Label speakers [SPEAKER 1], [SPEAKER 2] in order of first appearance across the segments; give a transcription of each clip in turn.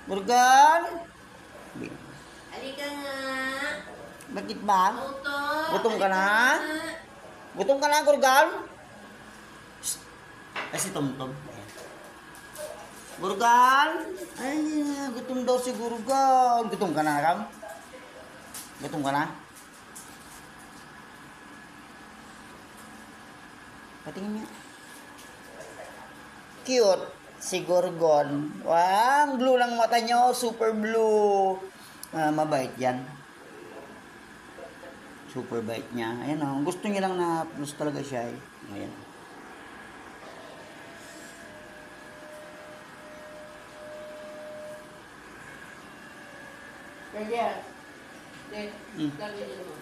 [SPEAKER 1] Gurgon?
[SPEAKER 2] Halika nga.
[SPEAKER 1] Bakit ba?
[SPEAKER 2] Auto.
[SPEAKER 1] Gutom ka na? Gutom ka na, Gurgon? Ay, si Tomtom. Gurgon? Ay, gutom daw si Gurgon. Gutom ka na, Ram? Gutom ka na? Patingin niya. Cute si Gurgon. Wow, ang blue lang mata niyo. Super blue. Mabait yan. Super bait niya. Ayan o. Gusto niya lang na plus talaga siya eh. Ayan.
[SPEAKER 2] Kaya. Gagawin mo.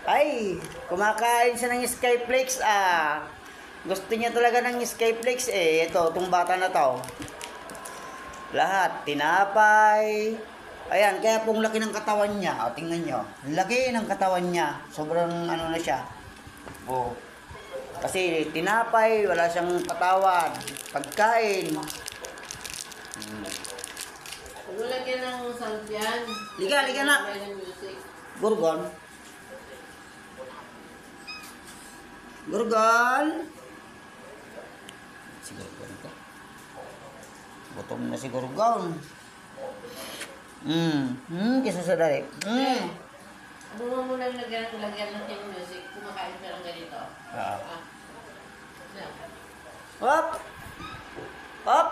[SPEAKER 1] Ay, kumakain siya ng Skyflakes ah. Gusto niya talaga ng Skyflakes eh. Ito, itong bata na to. Lahat, tinapay. Ayan, kaya pong laki ng katawan niya. O, tingnan nyo. Laki ng katawan niya. Sobrang ano na siya. O. Kasi tinapay, wala siyang katawan. Pagkain.
[SPEAKER 2] Kung lagyan ng sound yan.
[SPEAKER 1] Liga na. Gurgon. Gurgon. Si Gurgon ito. Gutom na si Gurgon. Kisa sa dali.
[SPEAKER 2] Ano mo muna lagyan ng music? Kumakain ka lang ganito.
[SPEAKER 1] Hop! Hop!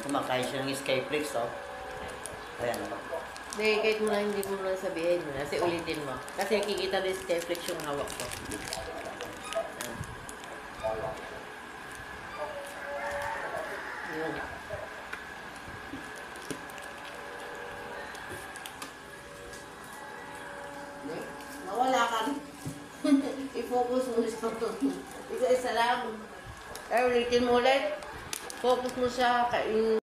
[SPEAKER 1] Kumakain siya ng Skyflakes, oh. Ayan.
[SPEAKER 2] Hindi, kahit mo lang hindi mo lang sabihin mo. Kasi ulitin mo. Kasi kikita din Skyflakes yung hawak ko. Yun. Nawala ka. I-focus mo siya. Isa-isa lang. Ulitin mo ulit. Focus mo siya.